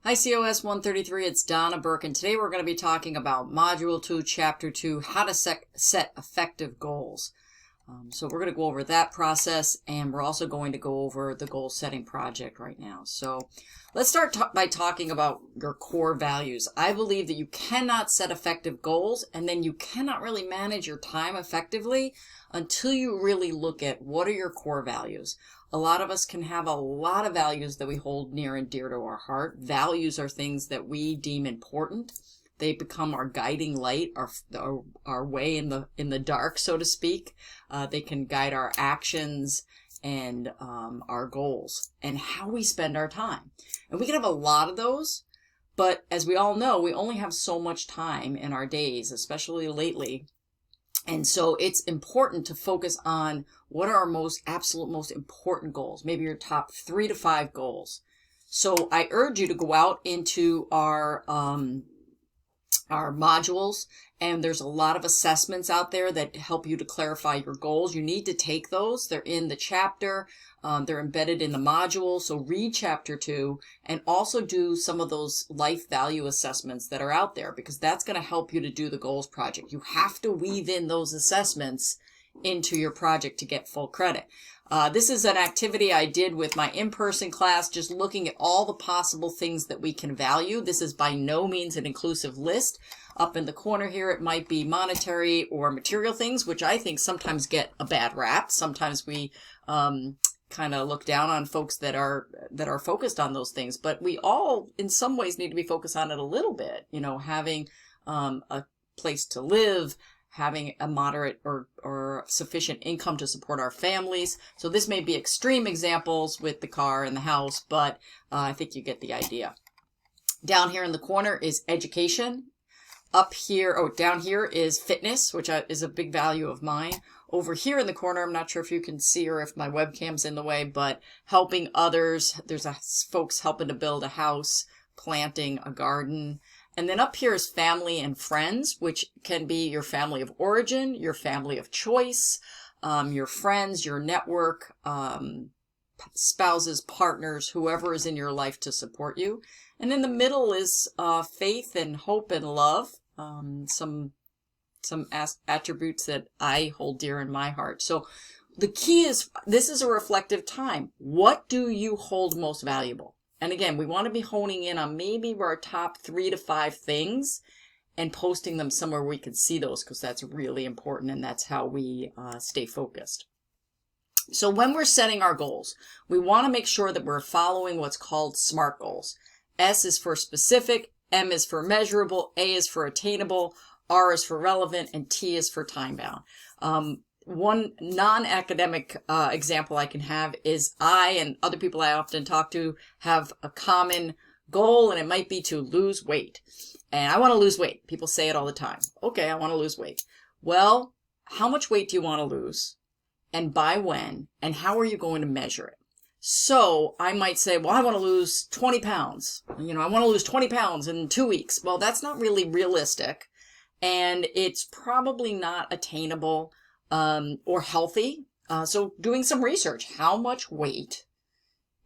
Hi COS 133, it's Donna Burke, and today we're going to be talking about Module 2, Chapter 2, how to set effective goals. So we're going to go over that process, and we're also going to go over the goal setting project right now. So let's start by talking about your core values. I believe that you cannot set effective goals, and then you cannot really manage your time effectively until you really look at what are your core values. A lot of us can have a lot of values that we hold near and dear to our heart. Values are things that we deem important. They become our guiding light, our way in the dark, so to speak. They can guide our actions and our goals and how we spend our time. And we can have a lot of those, but as we all know, we only have so much time in our days, especially lately. And so it's important to focus on what are our absolute most important goals, maybe your top 3 to 5 goals. So I urge you to go out into our modules, and there's a lot of assessments out there that help you to clarify your goals. You need to take those. They're in the chapter. They're embedded in the module. So read chapter 2 and also do some of those life value assessments that are out there, because that's going to help you to do the goals project. You have to weave in those assessments into your project to get full credit. This is an activity I did with my in-person class, just looking at all the possible things that we can value. This is by no means an inclusive list. Up in the corner here, it might be monetary or material things, which I think sometimes get a bad rap. Sometimes we kind of look down on folks that are focused on those things, but we all in some ways need to be focused on it a little bit. You know, having a place to live, having a moderate or sufficient income to support our families. So this may be extreme examples with the car and the house, but I think you get the idea. Down here in the corner is education. Up here, down here is fitness, which is a big value of mine. Over here in the corner, I'm not sure if you can see or if my webcam's in the way, but helping others. There's folks helping to build a house, planting a garden. And then up here is family and friends, which can be your family of origin, your family of choice, your friends, your network, spouses, partners, whoever is in your life to support you. And in the middle is faith and hope and love, some attributes that I hold dear in my heart. So the key is, this is a reflective time. What do you hold most valuable? And again, we want to be honing in on maybe our top 3 to 5 things and posting them somewhere where we can see those, because that's really important, and that's how we stay focused. So when we're setting our goals, we want to make sure that we're following what's called SMART goals. S is for specific, M is for measurable, A is for attainable, R is for relevant, and T is for time-bound. One non-academic example I can have is I and other people I often talk to have a common goal, and it might be to lose weight. And I want to lose weight. People say it all the time. Okay, I want to lose weight. Well, how much weight do you want to lose? And by when? And how are you going to measure it? So I might say, well, I want to lose 20 pounds. You know, I want to lose 20 pounds in 2 weeks. Well, that's not really realistic. And it's probably not attainable or healthy. So doing some research, how much weight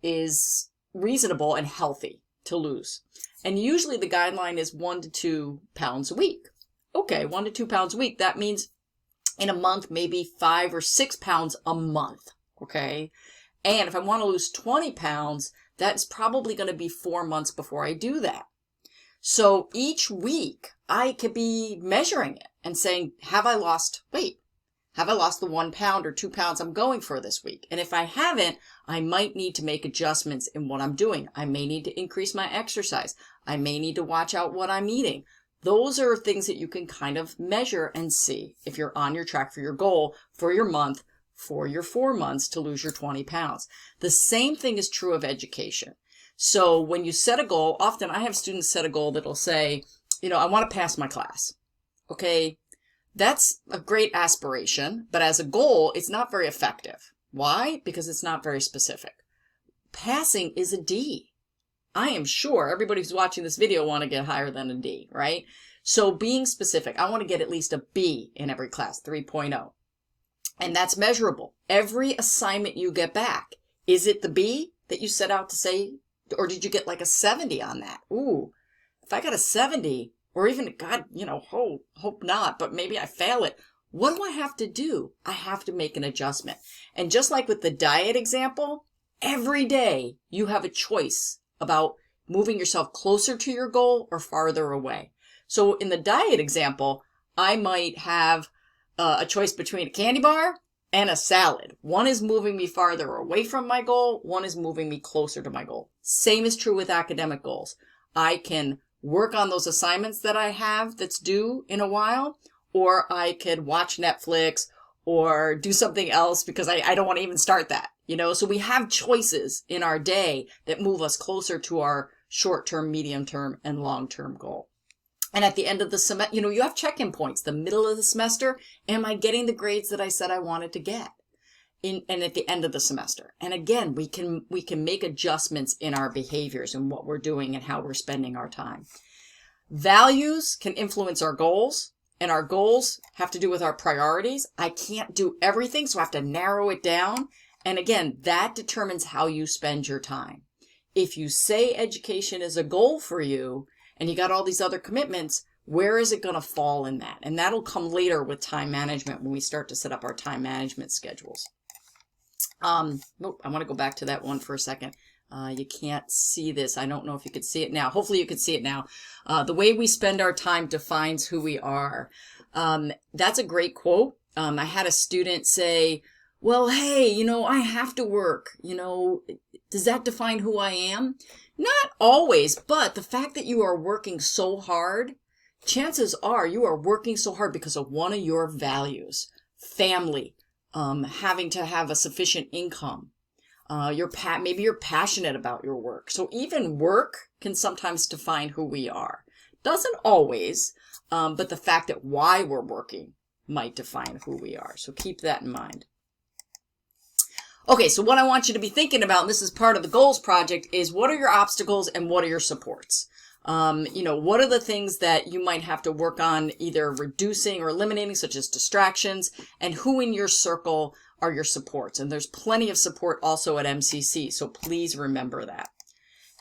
is reasonable and healthy to lose? And usually the guideline is 1 to 2 pounds a week. Okay, 1 to 2 pounds a week. That means in a month, maybe 5 or 6 pounds a month. Okay. And if I want to lose 20 pounds, that's probably going to be 4 months before I do that. So each week I could be measuring it and saying, have I lost weight? Have I lost the 1 pound or 2 pounds I'm going for this week? And if I haven't, I might need to make adjustments in what I'm doing. I may need to increase my exercise. I may need to watch out what I'm eating. Those are things that you can kind of measure and see if you're on your track for your goal, for your month, for your 4 months to lose your 20 pounds. The same thing is true of education. So when you set a goal, often I have students set a goal that'll say, you know, I want to pass my class. Okay. That's a great aspiration, but as a goal, it's not very effective. Why? Because it's not very specific. Passing is a D. I am sure everybody who's watching this video want to get higher than a D, right? So being specific, I want to get at least a B in every class, 3.0. And that's measurable. Every assignment you get back, is it the B that you set out to say Or did you get like a 70 on that? Ooh, if I got a 70, or even, God, hope not, but maybe I fail it. What do I have to do? I have to make an adjustment. And just like with the diet example, every day you have a choice about moving yourself closer to your goal or farther away. So in the diet example, I might have a choice between a candy bar and a salad. One is moving me farther away from my goal. One is moving me closer to my goal. Same is true with academic goals. I can work on those assignments that I have that's due in a while, or I could watch Netflix or do something else because I don't want to even start that, So we have choices in our day that move us closer to our short-term, medium-term, and long-term goal. And at the end of the semester, you have check-in points. The middle of the semester, am I getting the grades that I said I wanted to get? And at the end of the semester. And again, we can make adjustments in our behaviors and what we're doing and how we're spending our time. Values can influence our goals, and our goals have to do with our priorities. I can't do everything, so I have to narrow it down. And again, that determines how you spend your time. If you say education is a goal for you, and you got all these other commitments, where is it going to fall in that? And that'll come later with time management when we start to set up our time management schedules. I want to go back to that one for a second. You can't see this. I don't know if you could see it now. Hopefully you can see it now. The way we spend our time defines who we are. That's a great quote. I had a student say, well, hey, I have to work. Does that define who I am? Not always, but the fact that you are working so hard, chances are you are working so hard because of one of your values. Family, having to have a sufficient income. Maybe you're passionate about your work. So even work can sometimes define who we are. Doesn't always, but the fact that why we're working might define who we are. So keep that in mind. Okay, so what I want you to be thinking about, and this is part of the goals project, is what are your obstacles and what are your supports? What are the things that you might have to work on either reducing or eliminating, such as distractions, and who in your circle are your supports? And there's plenty of support also at MCC, so please remember that.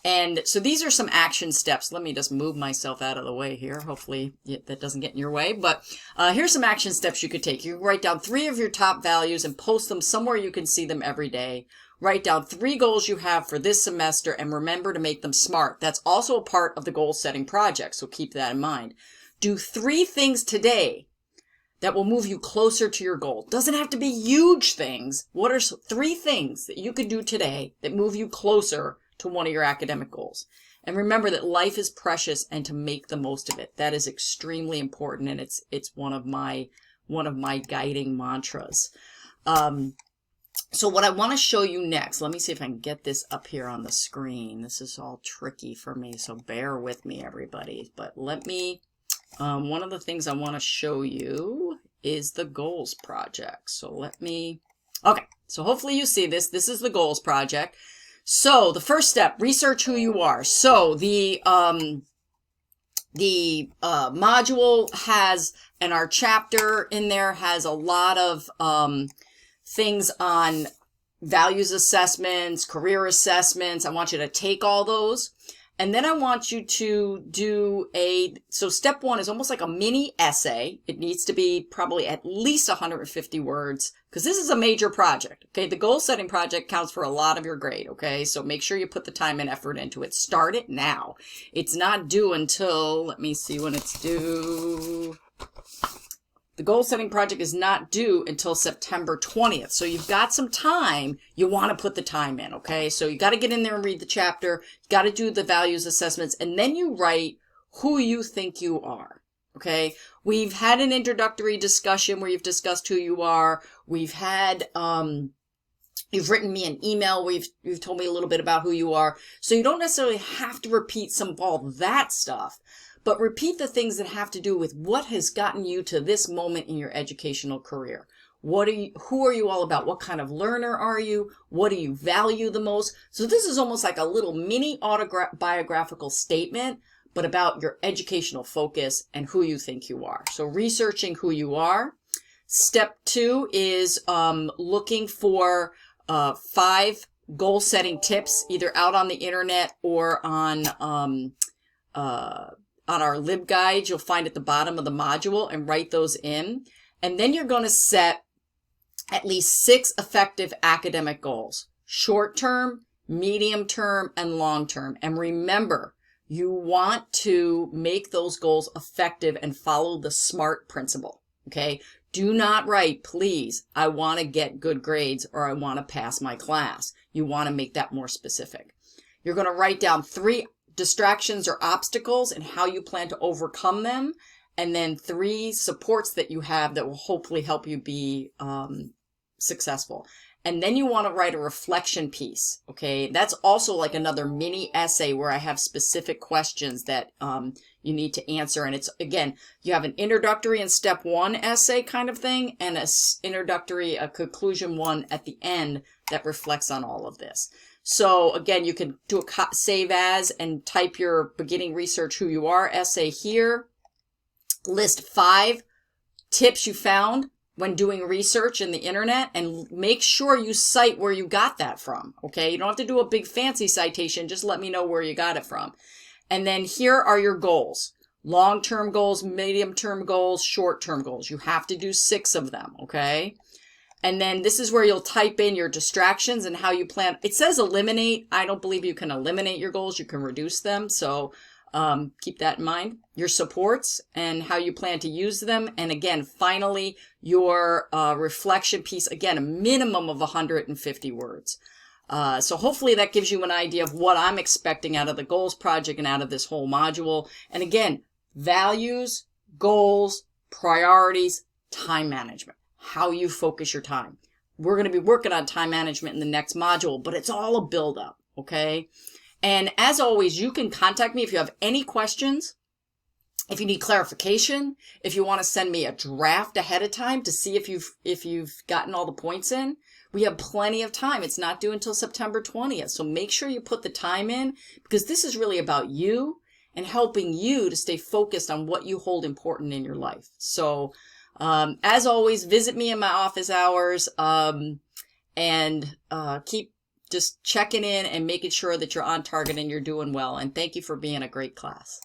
And so these are some action steps. Let me just move myself out of the way here. Hopefully that doesn't get in your way. But here's some action steps you could take. You can write down 3 of your top values and post them somewhere you can see them every day. Write down 3 goals you have for this semester and remember to make them SMART. That's also a part of the goal setting project, so keep that in mind. Do 3 things today that will move you closer to your goal. Doesn't have to be huge things. What are 3 things that you could do today that move you closer to one of your academic goals? And remember that life is precious and to make the most of it. That is extremely important, and it's one of my guiding mantras. So what I want to show you next, let me see if I can get this up here on the screen. This is all tricky for me, so bear with me, everybody. But let me, one of the things I want to show you is the goals project. So okay, so hopefully you see this. This is the goals project. So the first step, research who you are. So the module has, and our chapter in there has a lot of things on values assessments, career assessments. I want you to take all those. And then I want you to do so step 1 is almost like a mini essay. It needs to be probably at least 150 words because this is a major project. Okay. The goal setting project counts for a lot of your grade. Okay. So make sure you put the time and effort into it. Start it now. It's not due until, let me see when it's due. The goal setting project is not due until September 20th. So you've got some time. You want to put the time in, okay? So you got to get in there and read the chapter. You got to do the values assessments, and then you write who you think you are, okay? We've had an introductory discussion where you've discussed who you are. We've had, you've written me an email where you've told me a little bit about who you are. So you don't necessarily have to repeat some of all that stuff. But repeat the things that have to do with what has gotten you to this moment in your educational career. Who are you all about? What kind of learner are you? What do you value the most? So this is almost like a little mini autobiographical statement, but about your educational focus and who you think you are. So researching who you are. Step 2 is looking for 5 goal setting tips either out on the internet or on our LibGuide. You'll find at the bottom of the module, and write those in. And then you're going to set at least 6 effective academic goals: short term, medium term, and long term. And remember, you want to make those goals effective and follow the SMART principle. Okay. Do not write, please, I want to get good grades or I want to pass my class. You want to make that more specific. You're going to write down 3 distractions or obstacles and how you plan to overcome them. And then 3 supports that you have that will hopefully help you be successful. And then you want to write a reflection piece. Okay. That's also like another mini essay where I have specific questions that you need to answer. And it's, again, you have an introductory and step 1 essay kind of thing, and a conclusion 1 at the end that reflects on all of this. So again, you can do a save as and type your beginning research who you are essay here. List 5 tips you found when doing research in the internet, and make sure you cite where you got that from. Okay. You don't have to do a big fancy citation. Just let me know where you got it from. And then here are your goals: long-term goals, medium-term goals, short-term goals. You have to do 6 of them. Okay. And then this is where you'll type in your distractions and how you plan. It says eliminate. I don't believe you can eliminate your goals. You can reduce them. So keep that in mind. Your supports and how you plan to use them. And again, finally, your reflection piece, again, a minimum of 150 words. So hopefully that gives you an idea of what I'm expecting out of the goals project and out of this whole module. And again, values, goals, priorities, time management, how you focus your time. We're going to be working on time management in the next module, but it's all a build-up. Okay. And as always, you can contact me if you have any questions, if you need clarification, if you want to send me a draft ahead of time to see if you've gotten all the points in. We have plenty of time. It's not due until September 20th. So make sure you put the time in, because this is really about you and helping you to stay focused on what you hold important in your life. So as always, visit me in my office hours and keep just checking in and making sure that you're on target and you're doing well. And thank you for being a great class.